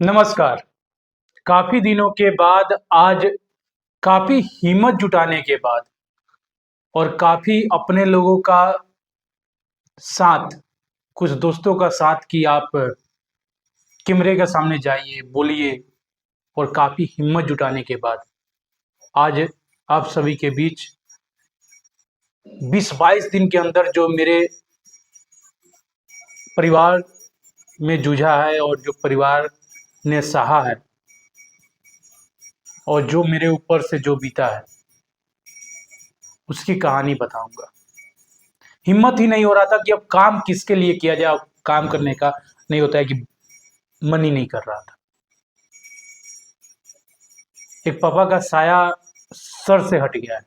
नमस्कार। काफ़ी दिनों के बाद आज काफ़ी हिम्मत जुटाने के बाद और काफ़ी अपने लोगों का साथ, कुछ दोस्तों का साथ कि आप कैमरे के सामने जाइए, बोलिए और काफ़ी हिम्मत जुटाने के बाद आज आप सभी के बीच 20-22 दिन के अंदर जो मेरे परिवार में जूझा है और जो परिवार ने सहा है और जो मेरे ऊपर से जो बीता है, उसकी कहानी बताऊँगा। हिम्मत ही नहीं हो रहा था कि अब काम किसके लिए किया जाए, अब काम करने का नहीं होता है कि मन ही नहीं कर रहा था। एक पापा का साया सर से हट गया है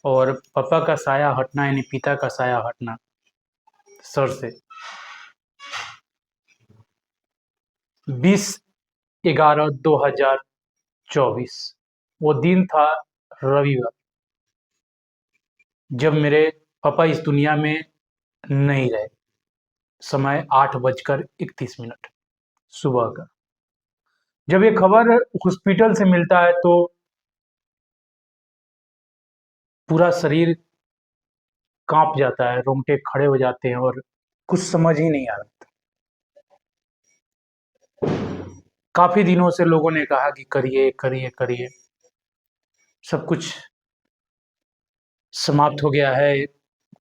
और पापा का साया हटना यानी पिता का साया हटना सर से 20/11/2024 वो दिन था रविवार, जब मेरे पापा इस दुनिया में नहीं रहे। समय 8:31 सुबह का। जब ये खबर हॉस्पिटल से मिलता है तो पूरा शरीर काँप जाता है, रोंगटे खड़े हो जाते हैं और कुछ समझ ही नहीं आ रहा था। काफ़ी दिनों से लोगों ने कहा कि करिए, करिए, करिए। सब कुछ समाप्त हो गया है,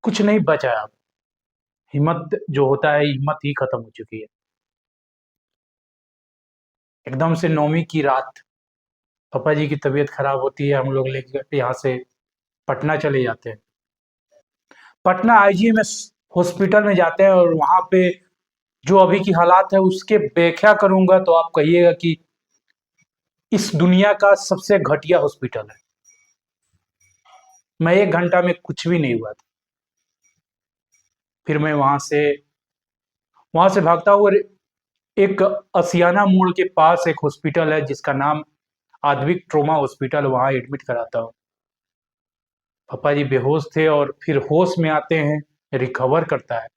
कुछ नहीं बचा अब। हिम्मत जो होता है, हिम्मत ही खत्म हो चुकी है। एकदम से 9वीं की रात पापा जी की तबीयत खराब होती है, हम लोग लेकर यहाँ से पटना चले जाते हैं। पटना आईजीएमएस हॉस्पिटल में जाते हैं और वहाँ पे जो अभी की हालात है उसके व्याख्या करूँगा तो आप कहिएगा कि इस दुनिया का सबसे घटिया हॉस्पिटल है। मैं 1 घंटा में कुछ भी नहीं हुआ था। फिर मैं वहाँ से भागता हूँ और एक असियाना मोड़ के पास एक हॉस्पिटल है जिसका नाम आद्विक ट्रॉमा हॉस्पिटल, वहाँ एडमिट कराता हूँ। पापा जी बेहोश थे और फिर होश में आते हैं, रिकवर करता है।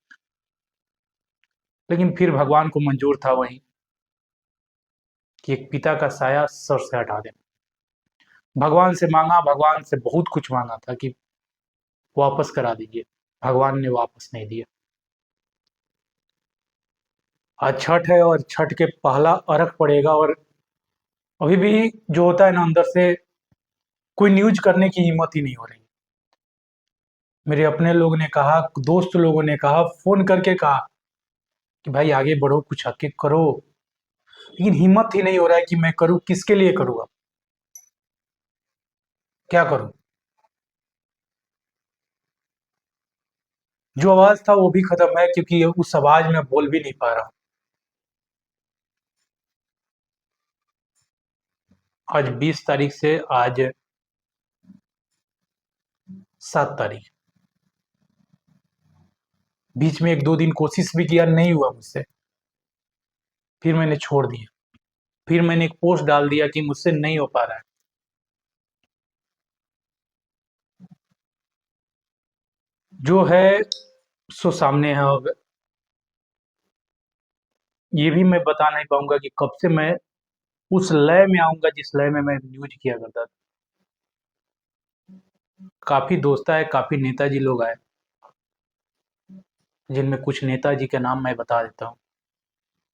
लेकिन फिर भगवान को मंजूर था वहीं कि एक पिता का साया सर से हटा देना। भगवान से माँगा, भगवान से बहुत कुछ माँगा था कि वापस करा दीजिए। भगवान ने वापस नहीं दिया। आज छठ है और छठ के पहला अर्घ पड़ेगा और अभी भी जो होता है ना अंदर से कोई न्यूज़ करने की हिम्मत ही नहीं हो रही। मेरे अपने लोग ने कहा, दोस्त लोगों ने कहा, फ़ोन करके कहा कि भाई आगे बढ़ो, कुछ आगे करो। लेकिन हिम्मत ही नहीं हो रहा है कि मैं करूँ, किसके लिए करूँ अब? क्या करूँ? जो आवाज़ था वो भी खत्म है क्योंकि उस आवाज़ में बोल भी नहीं पा रहा हूँ। आज 20 तारीख से आज 7 तारीख। बीच में 1-2 दिन कोशिश भी किया, नहीं हुआ मुझसे। फिर मैंने छोड़ दिया। फिर मैंने एक पोस्ट डाल दिया कि मुझसे नहीं हो पा रहा है। जो है सो सामने है अब। ये भी मैं बता नहीं पाऊँगा कि कब से मैं उस लय में आऊँगा जिस लय में मैं न्यूज़ किया करता था। काफ़ी दोस्त आए, काफ़ी नेताजी लोग आए, जिनमें कुछ नेताजी के नाम मैं बता देता हूँ।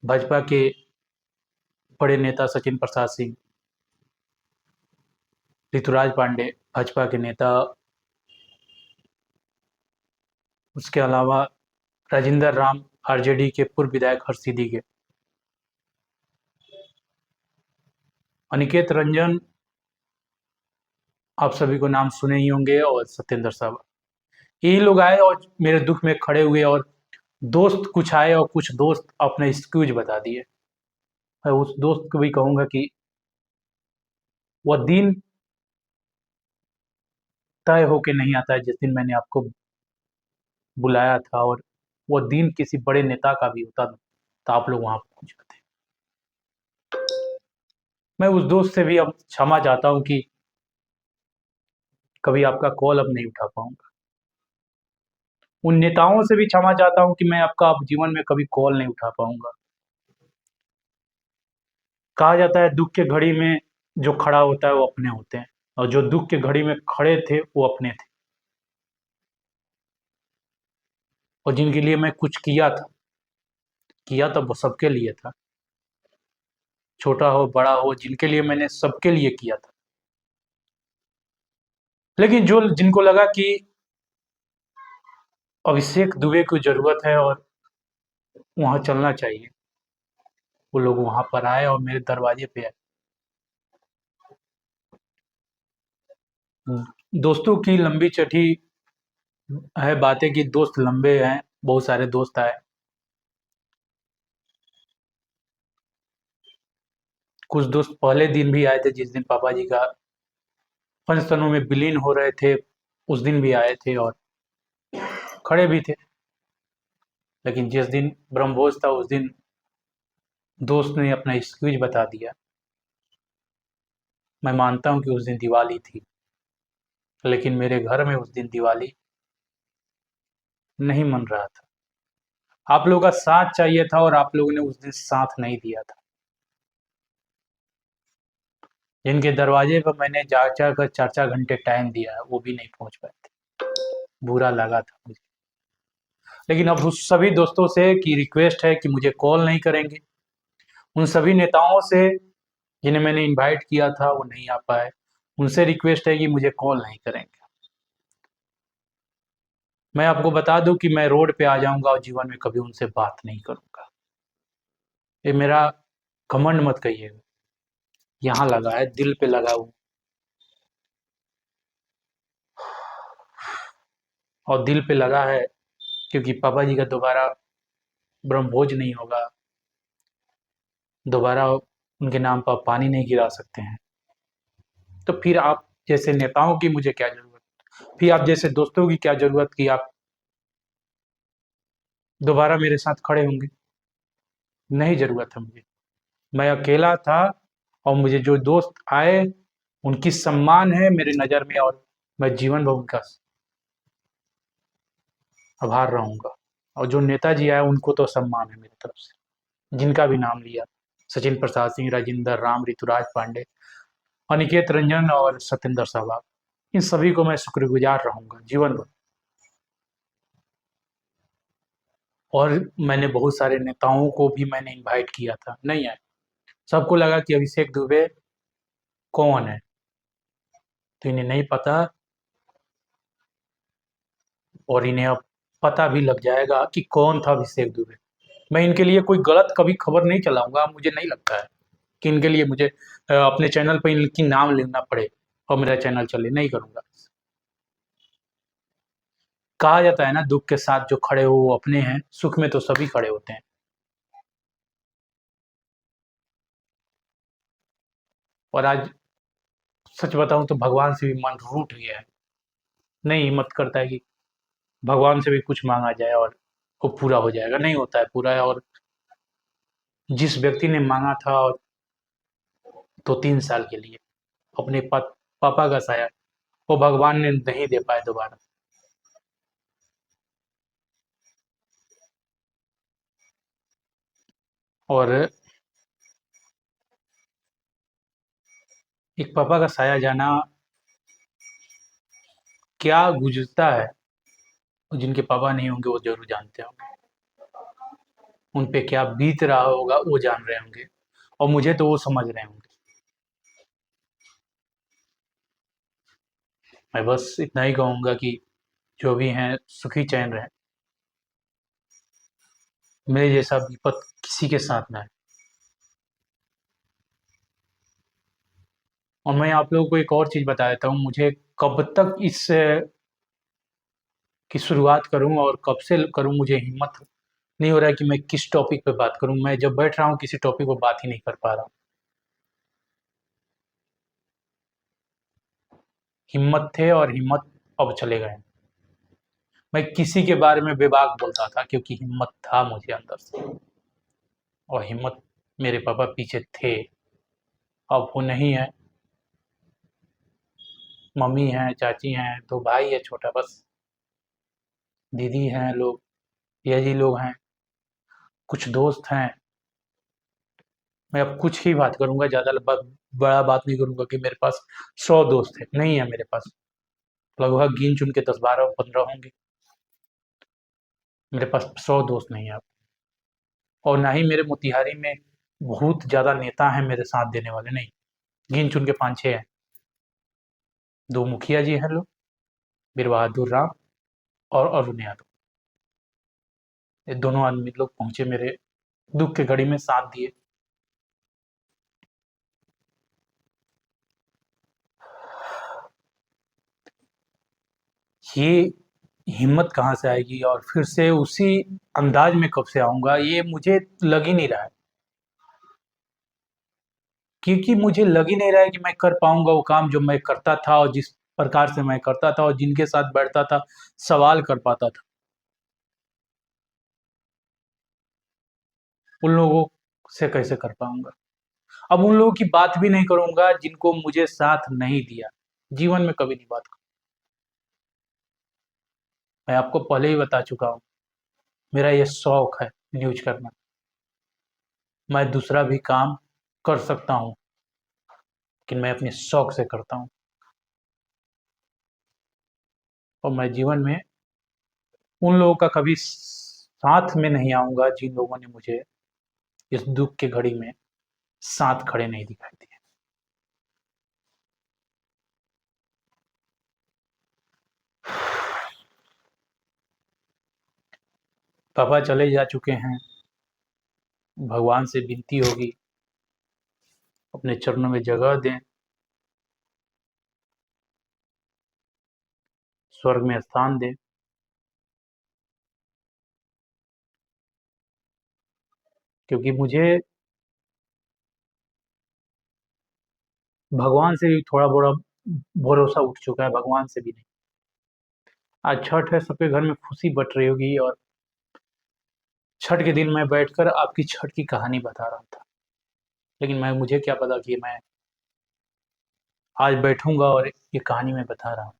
भाजपा के बड़े नेता सचिन प्रसाद सिंह, ऋतुराज पांडे भाजपा के नेता, उसके अलावा राजेंद्र राम आरजेडी के पूर्व विधायक हरसिद्धि के, अनिकेत रंजन आप सभी को नाम सुने ही होंगे और सत्येंद्र साहब। यही लोग आए और मेरे दुख में खड़े हुए और दोस्त कुछ आए और कुछ दोस्त अपने एक्सक्यूज बता दिए। मैं उस दोस्त को भी कहूँगा कि वह दिन तय होके नहीं आता है जिस दिन मैंने आपको बुलाया था और वो दिन किसी बड़े नेता का भी होता तो आप लोग वहाँ पहुँच जाते। मैं उस दोस्त से भी अब क्षमा चाहता हूँ कि कभी आपका कॉल अब नहीं उठा पाऊँगा। उन नेताओं से भी क्षमा चाहता हूँ कि मैं आपका अब जीवन में कभी कॉल नहीं उठा पाऊँगा। कहा जाता है दुख के घड़ी में जो खड़ा होता है वो अपने होते हैं, और जो दुख के घड़ी में खड़े थे वो अपने थे, और जिनके लिए मैं कुछ किया तो वो सबके लिए था, छोटा हो बड़ा हो, जिनके लिए मैंने सबके लिए किया था। लेकिन जो जिनको लगा कि अभिषेक दुबे को जरूरत है और वहां चलना चाहिए, वो लोग वहां पर आए और मेरे दरवाजे पे आए। दोस्तों की लंबी चटी है बातें कि दोस्त लंबे हैं, बहुत सारे दोस्त आए। कुछ दोस्त पहले दिन भी आए थे, जिस दिन पापा जी का पंचतनों में विलीन हो रहे थे, उस दिन भी आए थे और खड़े भी थे। लेकिन जिस दिन ब्रह्मभोज था उस दिन दोस्त ने अपना एक्सक्यूज बता दिया। मैं मानता हूँ कि उस दिन दिवाली थी, लेकिन मेरे घर में उस दिन दिवाली नहीं मन रहा था। आप लोगों का साथ चाहिए था और आप लोगों ने उस दिन साथ नहीं दिया था। जिनके दरवाजे पर मैंने जा जा कर 4-4 घंटे टाइम दिया है वो भी नहीं पहुंच पाए थे। बुरा लगा था मुझे। लेकिन अब उस सभी दोस्तों से की रिक्वेस्ट है कि मुझे कॉल नहीं करेंगे। उन सभी नेताओं से जिन्हें मैंने इनवाइट किया था वो नहीं आ पाए, उनसे रिक्वेस्ट है कि मुझे कॉल नहीं करेंगे। मैं आपको बता दूं कि मैं रोड पे आ जाऊंगा और जीवन में कभी उनसे बात नहीं करूंगा। ये मेरा घमंड मत कहिएगा, यहाँ लगा है, दिल पे लगा हुआ, और दिल पे लगा है क्योंकि पापा जी का दोबारा ब्रह्मभोज नहीं होगा, दोबारा उनके नाम पर पानी नहीं गिरा सकते हैं। तो फिर आप जैसे नेताओं की मुझे क्या जरूरत, फिर आप जैसे दोस्तों की क्या जरूरत कि आप दोबारा मेरे साथ खड़े होंगे। नहीं जरूरत है मुझे। मैं अकेला था और मुझे जो दोस्त आए उनकी सम्मान है मेरे नज़र में, और मैं जीवन भर उनका आभार रहूंगा। और जो नेताजी आए उनको तो सम्मान है मेरी तरफ से, जिनका भी नाम लिया, सचिन प्रसाद सिंह, राजेंद्र राम, ऋतुराज पांडे, अनिकेत रंजन और सत्येंद्र सहवाग, इन सभी को मैं शुक्रगुजार रहूंगा जीवन भर। और मैंने बहुत सारे नेताओं को भी मैंने इनवाइट किया था, नहीं आए। सबको लगा कि अभिषेक दुबे कौन है, तो इन्हें नहीं पता, और इन्हें अब पता भी लग जाएगा कि कौन था अभिषेक दुबे। मैं इनके लिए कोई गलत कभी खबर नहीं चलाऊंगा, मुझे नहीं लगता है कि इनके लिए मुझे अपने चैनल पर इनकी नाम लेना पड़े और मेरा चैनल चले, नहीं करूंगा। कहा जाता है ना, दुख के साथ जो खड़े हो वो अपने हैं, सुख में तो सभी खड़े होते हैं। और आज सच बताऊं तो भगवान से भी मन रूठ गया है, नहीं हिम्मत करता है कि भगवान से भी कुछ मांगा जाए और वो पूरा हो जाएगा, नहीं होता है पूरा है। और जिस व्यक्ति ने मांगा था और तो 3 साल के लिए अपने पापा का साया, वो भगवान ने नहीं दे पाए दोबारा। और एक पापा का साया जाना क्या गुजरता है, जिनके पापा नहीं होंगे वो जरूर जानते होंगे। उन पे क्या बीत रहा होगा वो जान रहे होंगे, और मुझे तो वो समझ रहे होंगे। मैं बस इतना ही कहूंगा कि जो भी हैं सुखी चैन रहे, मेरे जैसा विपत किसी के साथ ना है। और मैं आप लोगों को एक और चीज़ बता देता हूँ, मुझे कब तक इस की शुरुआत करूँ और कब से करूँ, मुझे हिम्मत नहीं हो रहा है कि मैं किस टॉपिक पे बात करूँ। मैं जब बैठ रहा हूँ किसी टॉपिक पे बात ही नहीं कर पा रहा हूँ। हिम्मत थे और हिम्मत अब चले गए। मैं किसी के बारे में बेबाक बोलता था क्योंकि हिम्मत था मुझे अंदर से, और हिम्मत मेरे पापा पीछे थे, अब वो नहीं है। मम्मी हैं, चाची हैं, 2 भाई है छोटा बस, दीदी हैं लोग, पिया जी लोग हैं, कुछ दोस्त हैं, मैं अब कुछ ही बात करूंगा, ज़्यादा बड़ा बात नहीं करूंगा कि मेरे पास 100 दोस्त है, नहीं है मेरे पास। लगभग गिन चुन के 10 12 15 होंगे। मेरे पास 100 दोस्त नहीं है अब। और ना ही मेरे मोतिहारी में बहुत ज़्यादा नेता हैं मेरे साथ देने वाले, नहीं। गिन चुन के 5 6 हैं। 2 मुखिया जी हैं लोग, बीर बहादुर राव और अरुण यादव। ये दोनों आदमी लोग पहुंचे मेरे दुख के घड़ी में, साथ दिए। ये हिम्मत कहाँ से आएगी और फिर से उसी अंदाज में कब से आऊंगा, ये मुझे लग ही नहीं रहा है। क्योंकि मुझे लग ही नहीं रहा है कि मैं कर पाऊंगा वो काम जो मैं करता था, और जिस प्रकार से मैं करता था और जिनके साथ बैठता था, सवाल कर पाता था, उन लोगों से कैसे कर पाऊंगा। अब उन लोगों की बात भी नहीं करूंगा जिनको मुझे साथ नहीं दिया। जीवन में कभी नहीं बात करूं। मैं आपको पहले ही बता चुका हूं, मेरा ये शौक है न्यूज करना। मैं दूसरा भी काम कर सकता हूं, लेकिन मैं अपने शौक से करता हूं। और मैं जीवन में उन लोगों का कभी साथ में नहीं आऊंगा जिन लोगों ने मुझे इस दुख के घड़ी में साथ खड़े नहीं दिखाई दिए। पापा चले जा चुके हैं। भगवान से विनती होगी, अपने चरणों में जगह दें, स्वर्ग में स्थान दें। क्योंकि मुझे भगवान से भी थोड़ा बड़ा भरोसा उठ चुका है, भगवान से भी नहीं। आज छठ है, सबके घर में खुशी बट रही होगी, और छठ के दिन मैं बैठकर आपकी छठ की कहानी बता रहा था। लेकिन मुझे क्या पता कि मैं आज बैठूंगा और ये कहानी मैं बता रहा हूँ।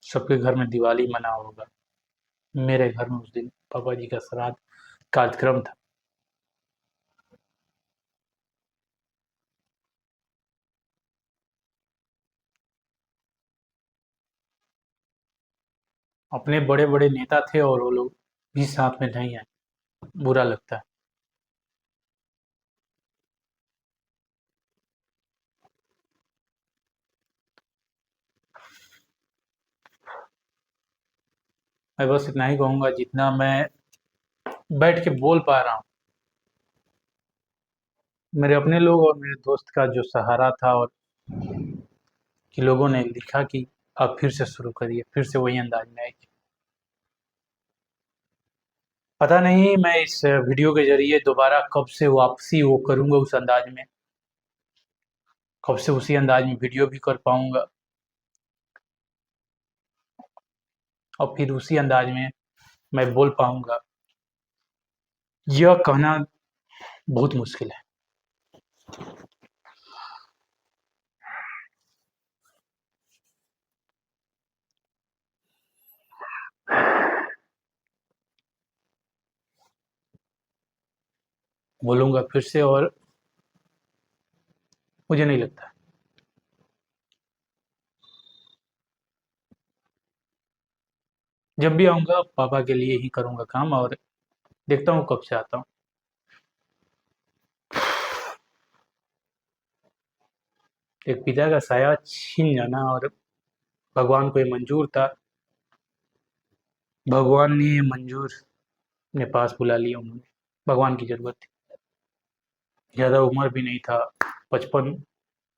सबके घर में दिवाली मना होगा, मेरे घर में उस दिन पापा जी का श्राद्ध कार्यक्रम था। अपने बड़े बड़े नेता थे और वो लोग भी साथ में नहीं आए, बुरा लगता है। मैं बस इतना ही कहूंगा, जितना मैं बैठ के बोल पा रहा हूँ, मेरे अपने लोग और मेरे दोस्त का जो सहारा था, और कि लोगों ने लिखा कि अब फिर से शुरू करिए, फिर से वही अंदाज में आएगी। पता नहीं मैं इस वीडियो के जरिए दोबारा कब से वापसी वो करूंगा उस अंदाज में, कब से उसी अंदाज में वीडियो भी कर पाऊंगा, और फिर उसी अंदाज में मैं बोल पाऊंगा। यह कहना बहुत मुश्किल है। बोलूंगा फिर से, और मुझे नहीं लगता। जब भी आऊंगा पापा के लिए ही करूंगा काम, और देखता हूँ कब से आता हूँ। एक पिता का साया छीन जाना, और भगवान को ये मंजूर था। भगवान ने ये मंजूर अपने पास बुला लिया उन्होंने। भगवान की जरूरत थी, ज्यादा उम्र भी नहीं था, 55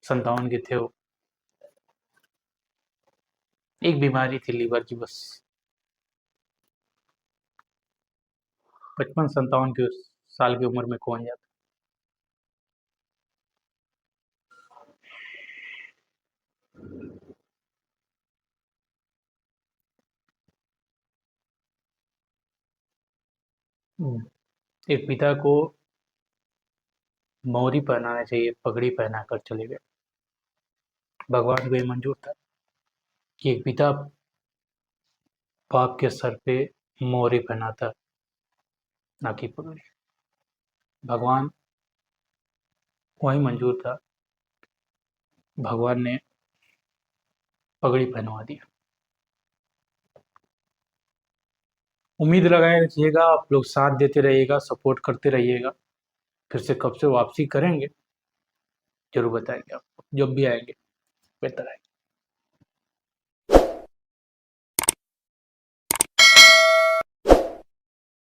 57 के थे वो। एक बीमारी थी लीवर की बस। 55 57 के साल की उम्र में कौन जाता। एक पिता को मौरी पहनाना चाहिए, पगड़ी पहना कर चले गए। भगवान को ये मंजूर था कि एक पिता बाप के सर पे मोहरे पहनाता, ना कि पगड़ी। भगवान वही मंजूर था, भगवान ने पगड़ी पहनवा दी। उम्मीद लगाए रखिएगा, आप लोग साथ देते रहिएगा, सपोर्ट करते रहिएगा। फिर से कब से वापसी करेंगे जरूर बताएंगे आपको, जब भी आएंगे बेहतर आएंगे।